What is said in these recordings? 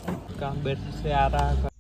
काम बेट से आ रहा है।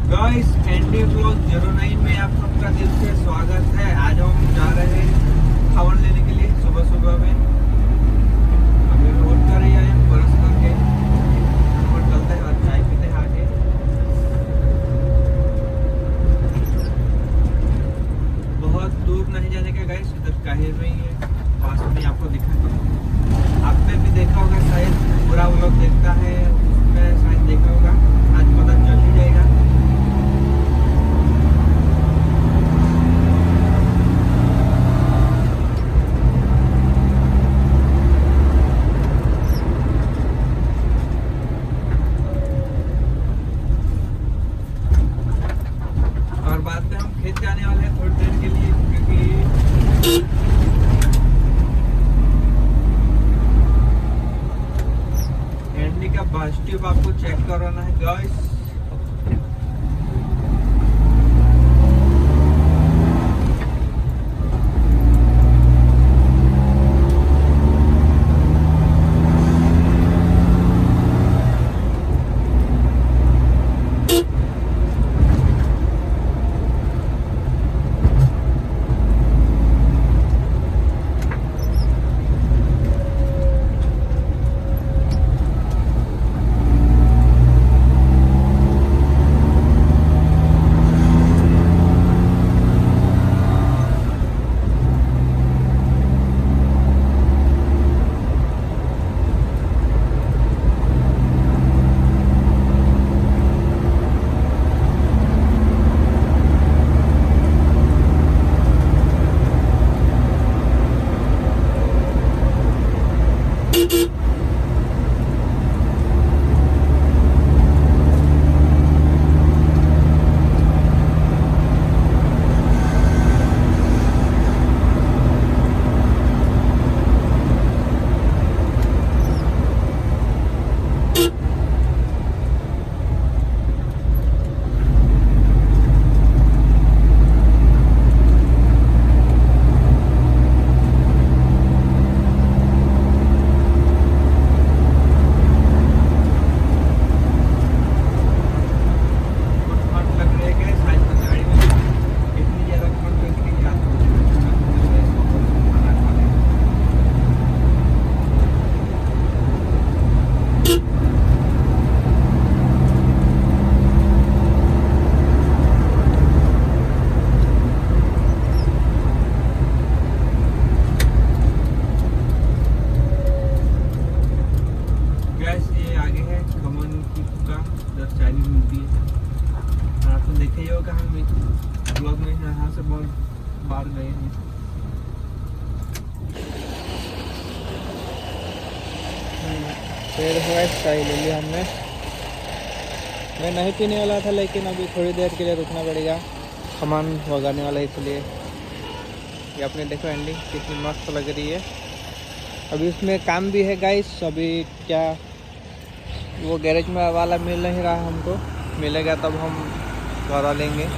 गाइस एनडी ब्लॉग 09 में आप सबका दिल से स्वागत है। आज हम जा रहे हैं खावन लेने के लिए सुबह सुबह में। अभी रोड कर रही है बरस करके और चलते हैं और चाय पीते हैं आके। बहुत दूर नहीं जाने का गाइस, इधर काहिर में ही है, पास में आपको दिखाता हूँ। आपने भी देखा होगा शायद, पूरा व्लॉग देखता है उसमें शायद देखा होगा, आज पता चल ही जाएगा। और बाद में हम खेत जाने वाले हैं थोड़ी देर के लिए, क्योंकि एंडी का बस ट्यूब आपको चेक करवाना है गाइस। ब्लॉग में यहाँ से बहुत बाहर गए हैं। फिर हुआ चाय ले लिया हमने। मैं नहीं पीने वाला था, लेकिन अभी थोड़ी देर के लिए रुकना पड़ेगा। सामान भगाने वाला है, इसलिए ये आपने देखो एंडिंग कितनी मस्त लग रही है। अभी उसमें काम भी है गाइस। अभी क्या वो गैरेज में वाला मिल नहीं रहा हमको, मिलेगा तब हम करा लेंगे।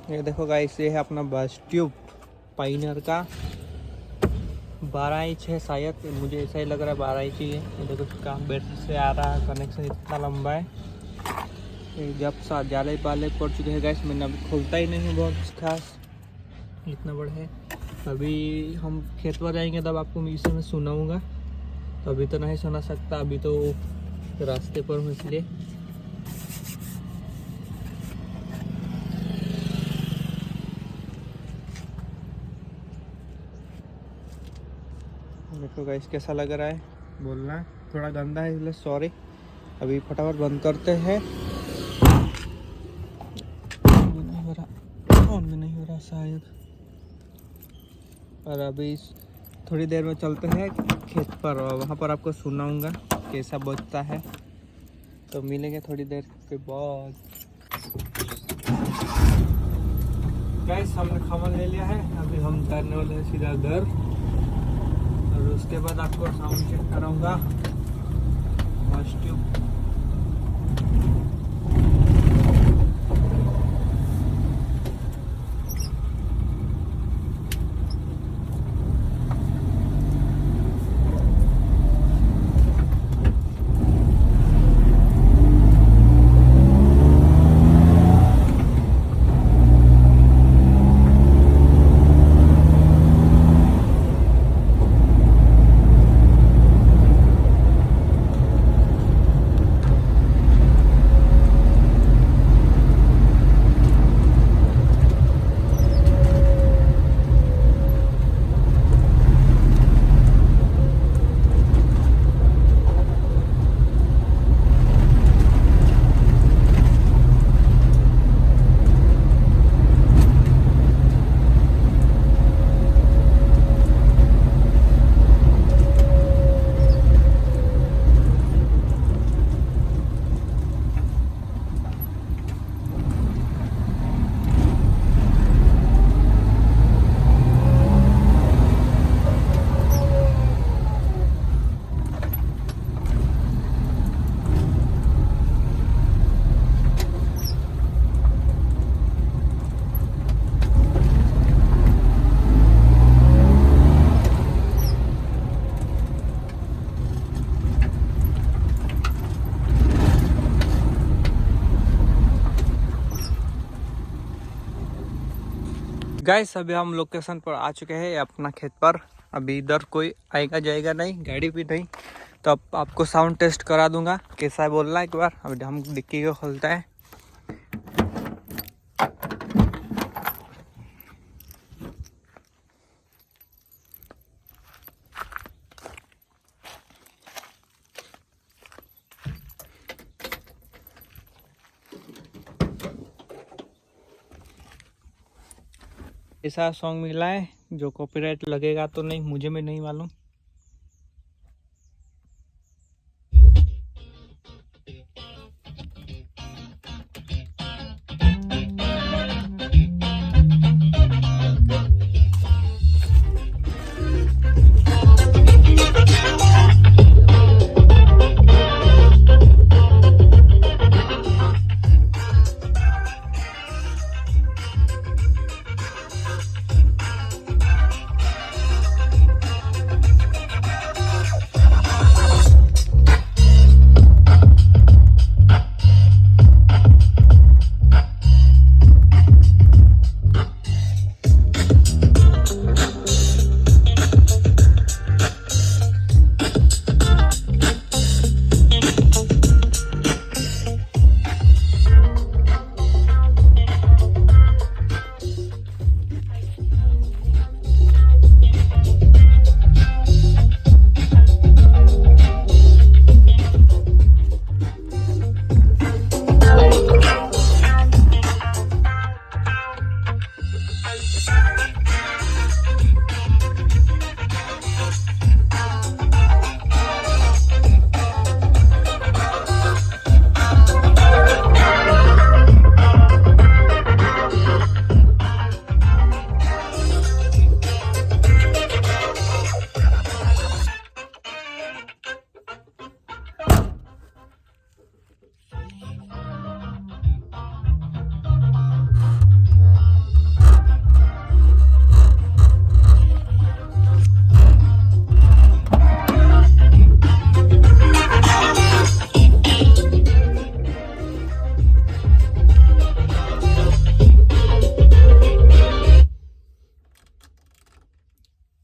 ये देखो गाइस, ये है अपना बस ट्यूब पाइनर का 12 इंच है शायद, मुझे ऐसा ही लग रहा है 12 इंच ही है। ये देखो इसका बैटरी से आ रहा है कनेक्शन, इतना लंबा है। ये जब जाले पाले पड़ चुके हैं गाइस, मैंने अभी खोलता ही नहीं बहुत खास, इतना बड़ा है। अभी हम खेत पर जाएंगे तब आपको इसे मैं सुनाऊँगा, तो अभी तो नहीं सुना सकता, अभी तो रास्ते पर हूँ इसलिए। देखो गाइस कैसा लग रहा है, बोलना थोड़ा गंदा है इसलिए सॉरी। अभी फटाफट बंद करते हैं। ऑन भी नहीं हो रहा शायद। और अभी थोड़ी देर में चलते हैं खेत पर, और वहाँ पर आपको सुनाऊंगा कैसा बजता है। तो मिलेंगे थोड़ी देर के बाद। गाइस हमने खाना ले लिया है, अभी हम जाने वाले हैं सीधा घर, और उसके बाद आपको साउंड चेक कराऊंगा। गाइस अभी हम लोकेशन पर आ चुके हैं अपना खेत पर। अभी इधर कोई आएगा जाएगा नहीं, गाड़ी भी नहीं, तो अब आपको साउंड टेस्ट करा दूंगा कैसा है बोलना एक बार। अभी हम डिक्की को खोलता है। ऐसा सॉन्ग मिला है जो कॉपीराइट लगेगा तो नहीं, मुझे भी नहीं मालूम।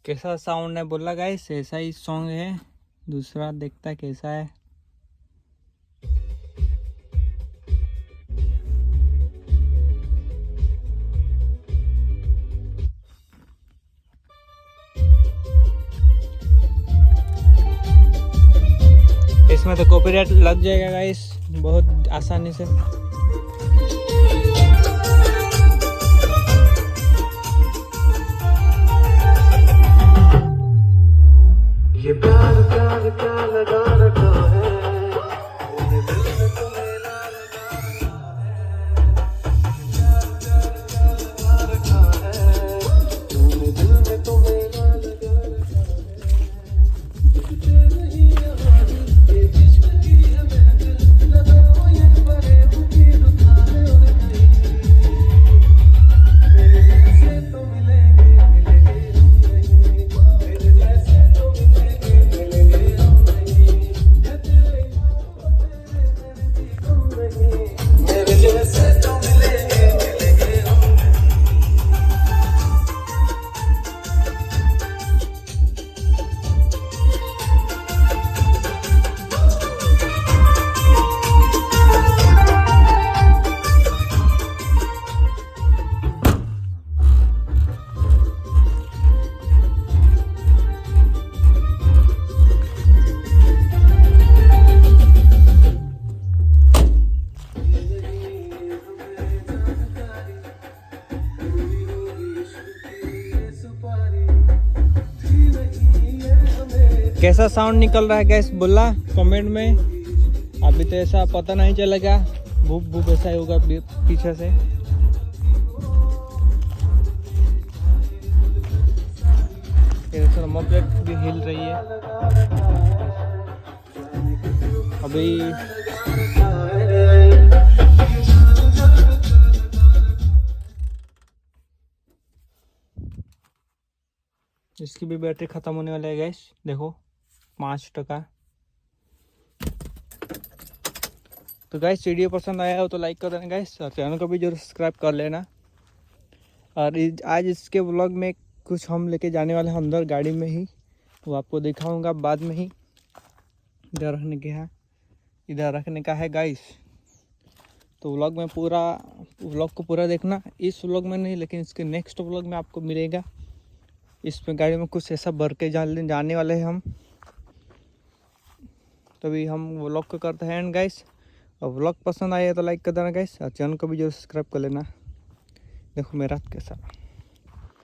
कैसा साउंड है बोला गाइस, ऐसा ही सॉन्ग है। दूसरा देखता है कैसा है। इसमें तो कॉपीराइट लग जाएगा गाइस बहुत आसानी से। ये प्यार प्यार क्या लगा रखा है, मेरे दिल में तुम्हें ना लगा रखा है, मेरे दिल में तुम्हें ना लगा रखा है। तुझसे नहीं आवाज़ ये इश्क की है महफिल, लगाओ ये फरेब की दुकानें और कहीं, मेरे जैसे तो मिलेंगे मिलेंगे हम नहीं, मेरे जैसे तो मिलेंगे मिलेंगे हम नहीं, तेरे मेरे जैसे तो मिलेंगे मिलेंगे हम कैसा साउंड निकल रहा है गैस बोला कमेंट में। अभी तो ऐसा पता नहीं चलेगा, भूप भूप ऐसा ही होगा पीछे से। नंबर प्लेट भी हिल रही है अभी। इसकी भी बैटरी खत्म होने वाला है गैस, देखो 5%। तो गैस वीडियो पसंद आया हो तो लाइक कर देना गैस, और चैनल को भी जरूर सब्सक्राइब कर लेना। और आज इसके व्लॉग में कुछ हम लेके जाने वाले हैं अंदर गाड़ी में ही, वो आपको दिखाऊंगा बाद में ही। इधर रखने के है, इधर रखने का है गाइस। तो व्लॉग में पूरा व्लॉग को पूरा देखना, इस व्लॉग में नहीं लेकिन इसके नेक्स्ट व्लॉग में आपको मिलेगा। इसमें गाड़ी में कुछ ऐसा भर के जाने वाले हैं हम। तभी हम व्लॉग को करते हैं एंड गाइस। और व्लॉग पसंद आया तो लाइक कर देना गाइस, और चैनल को भी जरूर सब्सक्राइब कर लेना। देखो मेरा कैसा